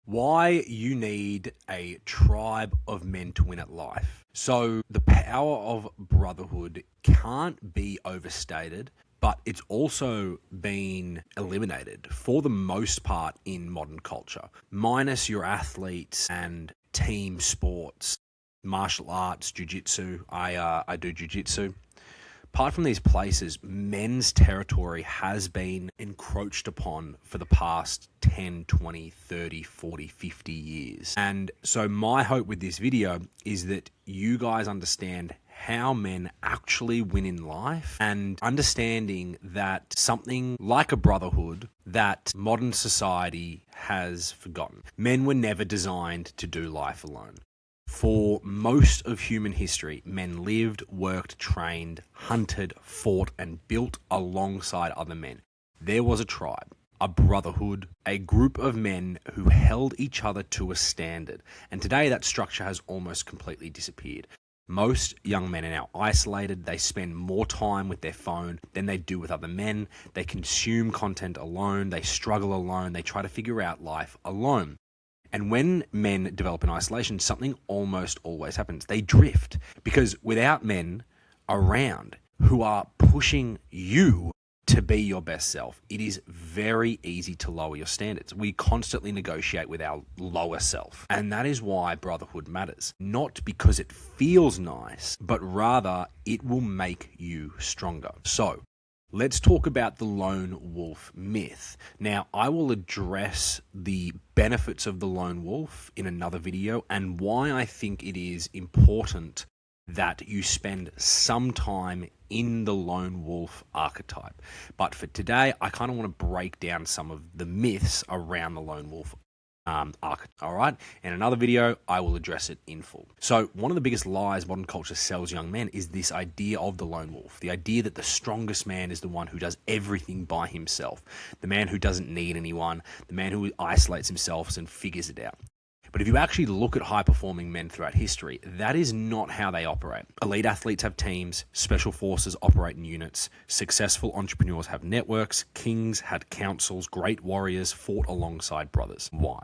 Why you need a tribe of men to win at life. So the power of brotherhood can't be overstated, but it's also been eliminated for the most part in modern culture, minus your athletes and team sports, martial arts, jiu-jitsu. I do jiu-jitsu. Apart from these places, men's territory has been encroached upon for the past 10, 20, 30, 40, 50 years. And so my hope with this video is that you guys understand how men actually win in life and understanding that something like a brotherhood that modern society has forgotten. Men were never designed to do life alone. For most of human history, men lived, worked, trained, hunted, fought, and built alongside other men. There was a tribe, a brotherhood, a group of men who held each other to a standard. And today that structure has almost completely disappeared. Most young men are now isolated. They spend more time with their phone than they do with other men. They consume content alone. They struggle alone. They try to figure out life alone. And when men develop in isolation, something almost always happens. They drift because without men around who are pushing you to be your best self, it is very easy to lower your standards. We constantly negotiate with our lower self. And that is why brotherhood matters. Not because it feels nice, but rather it will make you stronger. So, let's talk about the lone wolf myth. Now, I will address the benefits of the lone wolf in another video and why I think it is important that you spend some time in the lone wolf archetype. But for today, I kind of want to break down some of the myths around the lone wolf archetype. All right. In another video, I will address it in full. So one of the biggest lies modern culture sells young men is this idea of the lone wolf, the idea that the strongest man is the one who does everything by himself, the man who doesn't need anyone, the man who isolates himself and figures it out. But if you actually look at high-performing men throughout history, that is not how they operate. Elite athletes have teams, special forces operate in units, successful entrepreneurs have networks, kings had councils, great warriors fought alongside brothers. Why?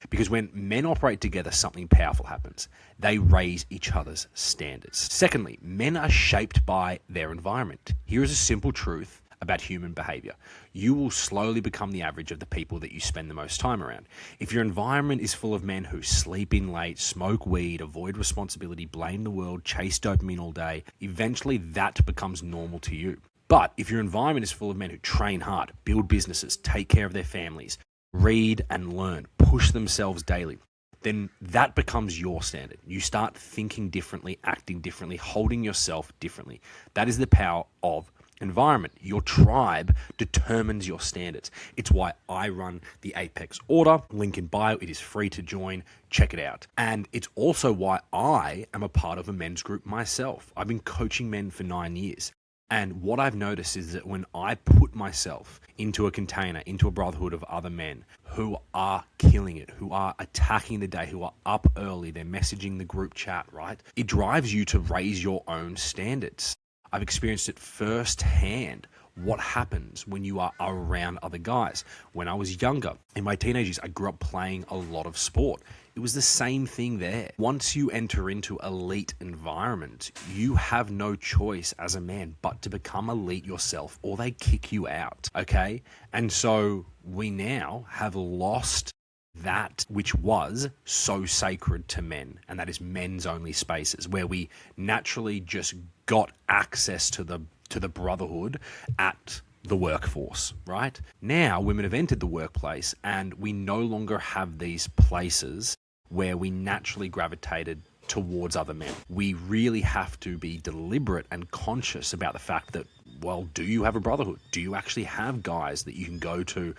Because when men operate together, something powerful happens. They raise each other's standards. Secondly, men are shaped by their environment. Here is a simple truth about human behavior. You will slowly become the average of the people that you spend the most time around. If your environment is full of men who sleep in late, smoke weed, avoid responsibility, blame the world, chase dopamine all day, eventually that becomes normal to you. But if your environment is full of men who train hard, build businesses, take care of their families, read and learn, push themselves daily, then that becomes your standard. You start thinking differently, acting differently, holding yourself differently. That is the power of environment. Your tribe determines your standards. It's why I run the Apex Order. Link in bio. It is free to join. Check it out. And it's also why I am a part of a men's group myself. I've been coaching men for 9 years. And what I've noticed is that when I put myself into a container, into a brotherhood of other men who are killing it, who are attacking the day, who are up early, they're messaging the group chat, right? It drives you to raise your own standards. I've experienced it firsthand. What happens when you are around other guys? When I was younger, in my teenage years, I grew up playing a lot of sport. It was the same thing there. Once you enter into elite environment, you have no choice as a man but to become elite yourself or they kick you out, okay? And so we now have lost that which was so sacred to men, and that is men's only spaces where we naturally just got access to the brotherhood at the workforce, right? Now women have entered the workplace and we no longer have these places where we naturally gravitated towards other men. We really have to be deliberate and conscious about the fact that, well, do you have a brotherhood? Do you actually have guys that you can go to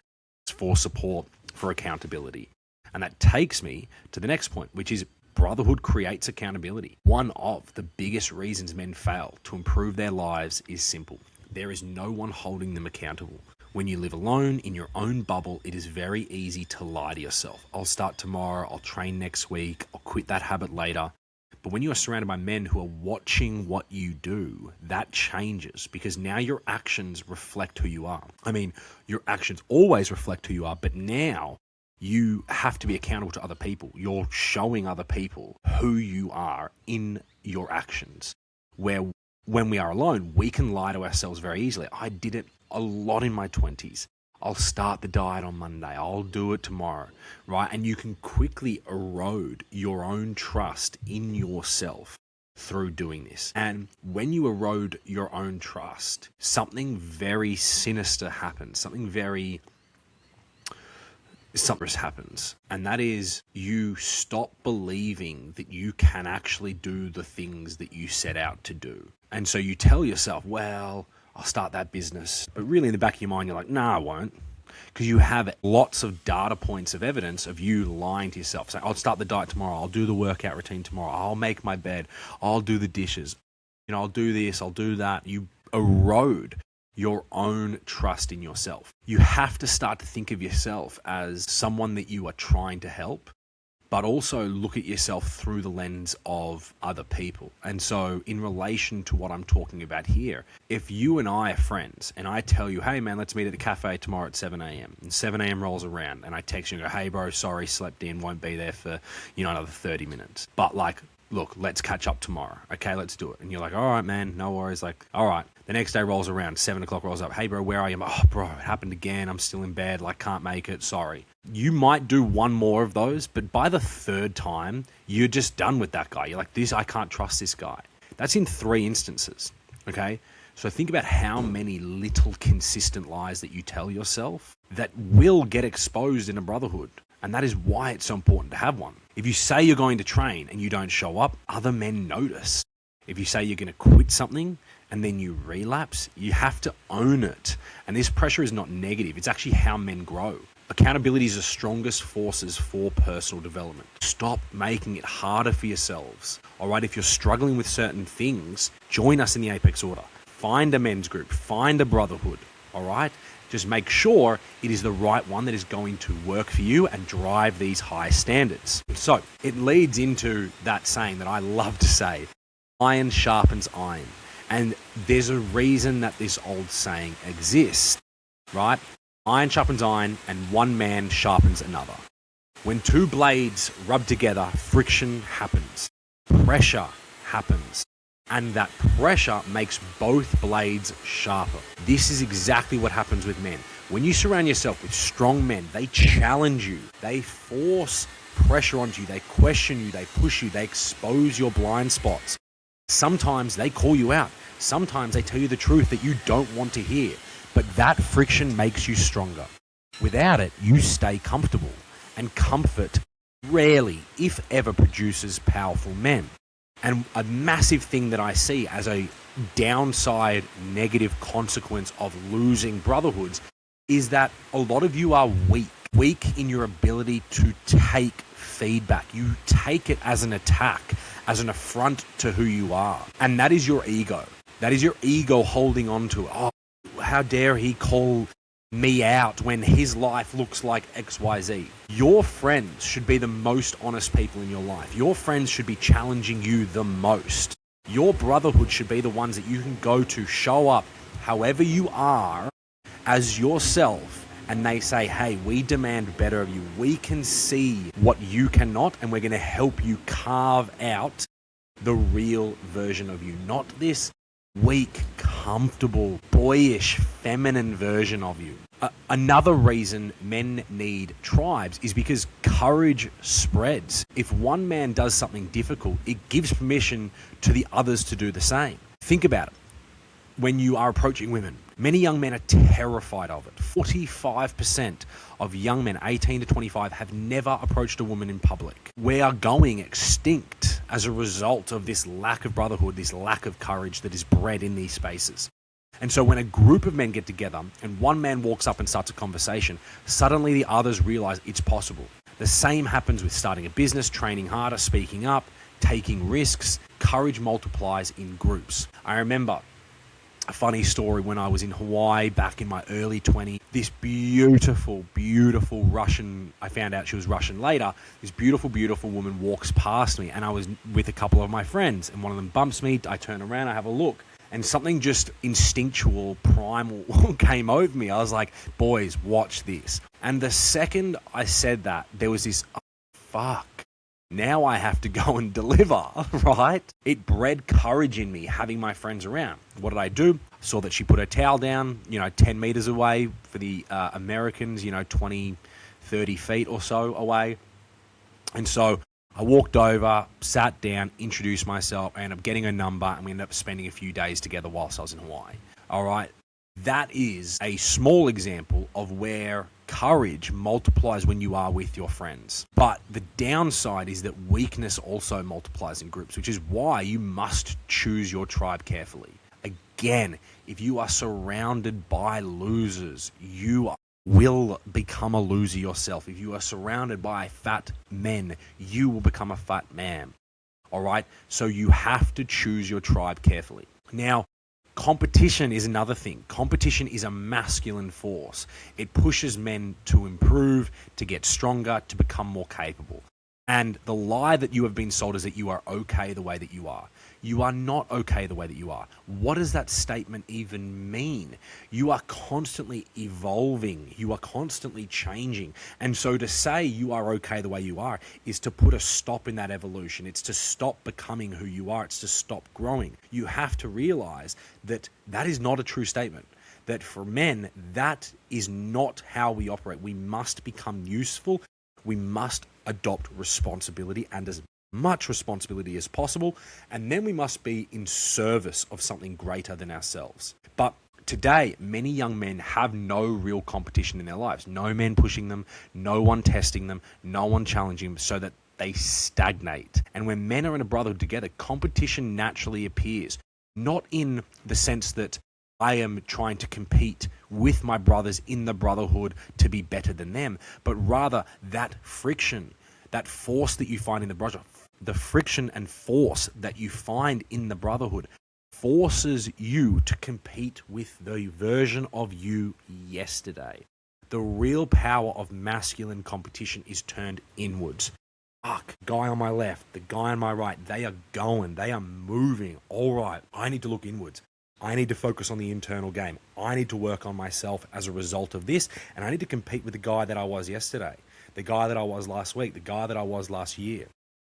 for support, for accountability? And that takes me to the next point, which is brotherhood creates accountability. One of the biggest reasons men fail to improve their lives is simple. There is no one holding them accountable. When you live alone in your own bubble, it is very easy to lie to yourself. I'll start tomorrow, I'll train next week, I'll quit that habit later. But when you are surrounded by men who are watching what you do, that changes because now your actions reflect who you are. I mean, your actions always reflect who you are, but now you have to be accountable to other people. You're showing other people who you are in your actions. Where when we are alone, we can lie to ourselves very easily. I did it a lot in my 20s. I'll start the diet on Monday. I'll do it tomorrow, right? And you can quickly erode your own trust in yourself through doing this. And when you erode your own trust, something very sinister happens. Something happens. And that is, you stop believing that you can actually do the things that you set out to do. And so you tell yourself, well, I'll start that business. But really in the back of your mind, you're like, nah, I won't. Because you have lots of data points of evidence of you lying to yourself. Saying, I'll start the diet tomorrow. I'll do the workout routine tomorrow. I'll make my bed. I'll do the dishes. I'll do this. I'll do that. You erode your own trust in yourself. You have to start to think of yourself as someone that you are trying to help, but also look at yourself through the lens of other people. And so in relation to what I'm talking about here, if you and I are friends and I tell you, hey man, let's meet at the cafe tomorrow at 7 a.m. and 7 a.m. rolls around and I text you and go, hey bro, sorry, slept in, won't be there for, another 30 minutes. But look, let's catch up tomorrow. Okay, let's do it. And you're like, all right, man, no worries. All right. The next day rolls around, 7 o'clock rolls up. Hey bro, where are you? Oh bro, it happened again. I'm still in bed. Can't make it. Sorry. You might do one more of those, but by the third time, you're just done with that guy. You're like, I can't trust this guy. That's in 3 instances. Okay. So think about how many little consistent lies that you tell yourself that will get exposed in a brotherhood. And that is why it's so important to have one. If you say you're going to train and you don't show up, other men notice. If you say you're going to quit something and then you relapse, you have to own it. And this pressure is not negative. It's actually how men grow. Accountability is the strongest forces for personal development. Stop making it harder for yourselves. All right, if you're struggling with certain things, join us in the Apex Order. Find a men's group, find a brotherhood. All right, just make sure it is the right one that is going to work for you and drive these high standards. So it leads into that saying that I love to say, iron sharpens iron. And there's a reason that this old saying exists, right? Iron sharpens iron and one man sharpens another. When 2 blades rub together, friction happens, pressure happens, and that pressure makes both blades sharper. This is exactly what happens with men. When you surround yourself with strong men, they challenge you, they force pressure onto you, they question you, they push you, they expose your blind spots. Sometimes they call you out. Sometimes they tell you the truth that you don't want to hear. But that friction makes you stronger. Without it, you stay comfortable. And comfort rarely, if ever, produces powerful men. And a massive thing that I see as a downside negative consequence of losing brotherhoods is that a lot of you are weak in your ability to take feedback. You take it as an attack, as an affront to who you are. And that is your ego. That is your ego holding on to it. Oh, how dare he call me out when his life looks like XYZ. Your friends should be the most honest people in your life. Your friends should be challenging you the most. Your brotherhood should be the ones that you can go to, show up however you are as yourself, and they say, hey, we demand better of you. We can see what you cannot, and we're going to help you carve out the real version of you, not this weak, comfortable, boyish, feminine version of you. Another reason men need tribes is because courage spreads. If one man does something difficult, it gives permission to the others to do the same. Think about it. When you are approaching women, many young men are terrified of it. 45% of young men, 18 to 25, have never approached a woman in public. We are going extinct as a result of this lack of brotherhood, this lack of courage that is bred in these spaces. And so when a group of men get together and one man walks up and starts a conversation, suddenly the others realize it's possible. The same happens with starting a business, training harder, speaking up, taking risks. Courage multiplies in groups. I remember a funny story when I was in Hawaii back in my early 20s. This beautiful, beautiful Russian, I found out she was Russian later, this beautiful, beautiful woman walks past me and I was with a couple of my friends and one of them bumps me. I turn around, I have a look, And something just instinctual, primal came over me. I was like, boys, watch this. And the second I said that, there was this, oh, fuck. Now I have to go and deliver, right? It bred courage in me having my friends around. What did I do? Saw that she put her towel down, 10 meters away. For the Americans, 20, 30 feet or so away. And so I walked over, sat down, introduced myself, I ended up getting a number, and we ended up spending a few days together whilst I was in Hawaii. All right. That is a small example of where courage multiplies when you are with your friends. But the downside is that weakness also multiplies in groups, which is why you must choose your tribe carefully. Again, if you are surrounded by losers, you will become a loser yourself. If you are surrounded by fat men, you will become a fat man. All right? So you have to choose your tribe carefully. Now, competition is another thing. Competition is a masculine force. It pushes men to improve, to get stronger, to become more capable. And the lie that you have been sold is that you are okay the way that you are. You are not okay the way that you are. What does that statement even mean? You are constantly evolving. You are constantly changing. And so to say you are okay the way you are is to put a stop in that evolution. It's to stop becoming who you are. It's to stop growing. You have to realize that that is not a true statement. That for men, that is not how we operate. We must become useful. We must adopt responsibility, and as much responsibility as possible, and then we must be in service of something greater than ourselves. But today, many young men have no real competition in their lives. No men pushing them, no one testing them, no one challenging them, so that they stagnate. And when men are in a brotherhood together, competition naturally appears. Not in the sense that I am trying to compete with my brothers in the brotherhood to be better than them, but rather that friction, that force that you find in the brotherhood, the friction and force that you find in the brotherhood forces you to compete with the version of you yesterday. The real power of masculine competition is turned inwards. Fuck, guy on my left, the guy on my right, they are going, they are moving. All right, I need to look inwards. I need to focus on the internal game. I need to work on myself as a result of this, and I need to compete with the guy that I was yesterday, the guy that I was last week, the guy that I was last year.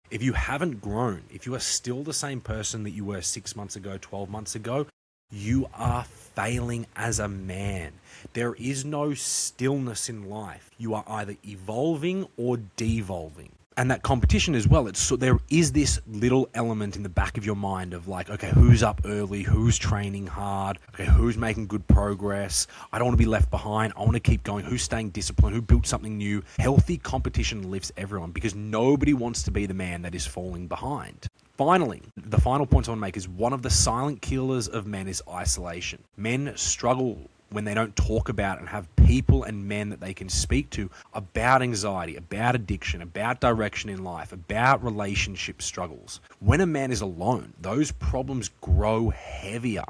If you haven't grown, if you are still the same person that you were 6 months ago, 12 months ago, you are failing as a man. There is no stillness in life. You are either evolving or devolving. And that competition as well, there is this little element in the back of your mind of like, okay, who's up early, who's training hard, okay, who's making good progress, I don't want to be left behind, I want to keep going, who's staying disciplined, who built something new. Healthy competition lifts everyone because nobody wants to be the man that is falling behind. Finally, the final point I want to make is one of the silent killers of men is isolation. Men struggle when they don't talk about and have people and men that they can speak to about anxiety, about addiction, about direction in life, about relationship struggles. When a man is alone, those problems grow heavier.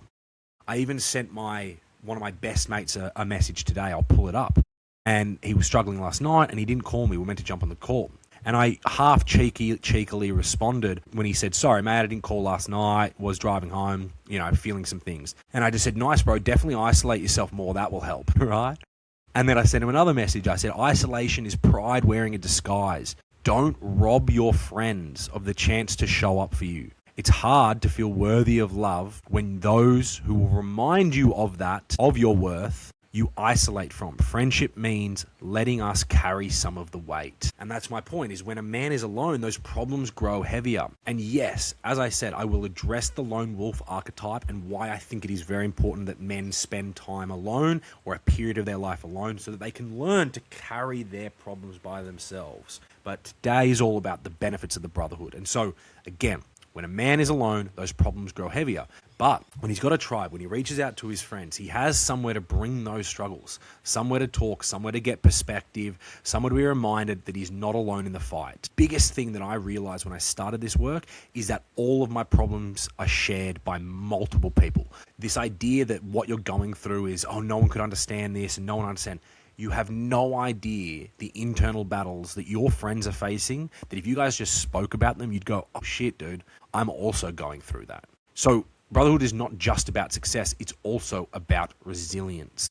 I even sent one of my best mates a message today. I'll pull it up. And he was struggling last night and he didn't call me. We were meant to jump on the call. And I half cheekily responded when he said, sorry, mate, I didn't call last night, was driving home, feeling some things. And I just said, nice, bro, definitely isolate yourself more. That will help, right? And then I sent him another message. I said, isolation is pride wearing a disguise. Don't rob your friends of the chance to show up for you. It's hard to feel worthy of love when those who will remind you of that, of your worth, you isolate from. Friendship means letting us carry some of the weight. And that's my point, is when a man is alone, those problems grow heavier. And yes, as I said, I will address the lone wolf archetype and why I think it is very important that men spend time alone or a period of their life alone so that they can learn to carry their problems by themselves. But today is all about the benefits of the brotherhood. And so, again, when a man is alone, those problems grow heavier. But when he's got a tribe, when he reaches out to his friends, he has somewhere to bring those struggles, somewhere to talk, somewhere to get perspective, somewhere to be reminded that he's not alone in the fight. Biggest thing that I realized when I started this work is that all of my problems are shared by multiple people. This idea that what you're going through is, oh, no one could understand this and no one understand. You have no idea the internal battles that your friends are facing, that if you guys just spoke about them, you'd go, oh shit, dude, I'm also going through that. So brotherhood is not just about success, it's also about resilience.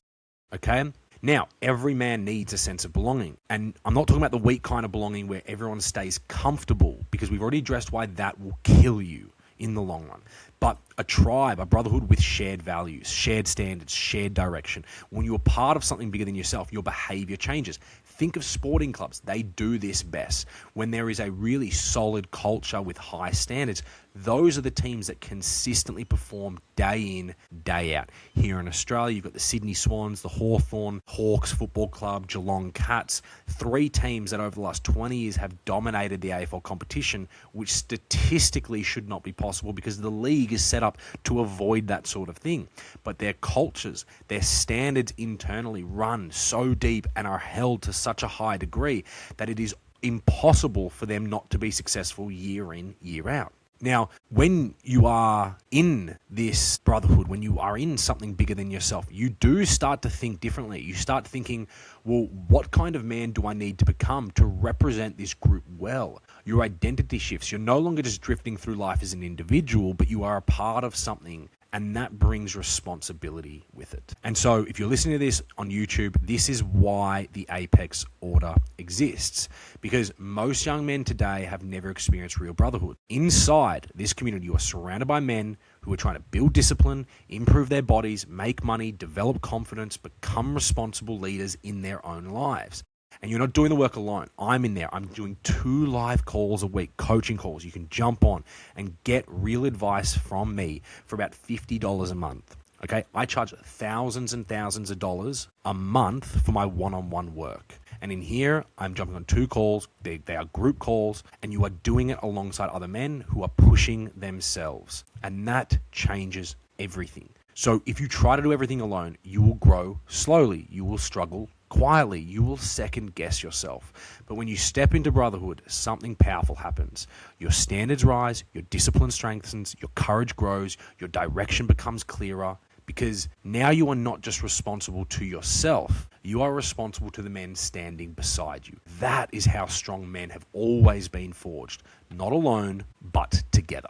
Okay? Now, every man needs a sense of belonging. And I'm not talking about the weak kind of belonging where everyone stays comfortable, because we've already addressed why that will kill you in the long run. But a tribe, a brotherhood with shared values, shared standards, shared direction. When you're part of something bigger than yourself, your behavior changes. Think of sporting clubs. They do this best. When there is a really solid culture with high standards, those are the teams that consistently perform day in, day out. Here in Australia, you've got the Sydney Swans, the Hawthorn Hawks Football Club, Geelong Cats, 3 teams that over the last 20 years have dominated the AFL competition, which statistically should not be possible because the league is set up to avoid that sort of thing. But their cultures, their standards internally run so deep and are held to such a high degree that it is impossible for them not to be successful year in, year out. Now, when you are in this brotherhood, when you are in something bigger than yourself, you do start to think differently. You start thinking, well, what kind of man do I need to become to represent this group well? Your identity shifts. You're no longer just drifting through life as an individual, but you are a part of something. And that brings responsibility with it. And so if you're listening to this on YouTube, this is why the Apex Order exists. Because most young men today have never experienced real brotherhood. Inside this community, you are surrounded by men who are trying to build discipline, improve their bodies, make money, develop confidence, become responsible leaders in their own lives. And you're not doing the work alone. I'm in there. I'm doing 2 live calls a week, coaching calls. You can jump on and get real advice from me for about $50 a month. Okay, I charge thousands and thousands of dollars a month for my one-on-one work. And in here, I'm jumping on 2 calls. They are group calls, and you are doing it alongside other men who are pushing themselves. And that changes everything. So if you try to do everything alone, you will grow slowly. You will struggle quietly. You will second guess yourself. But when you step into brotherhood, something powerful happens. Your standards rise, your discipline strengthens, your courage grows, your direction becomes clearer, because now you are not just responsible to yourself, you are responsible to the men standing beside you. That is how strong men have always been forged, not alone, but together.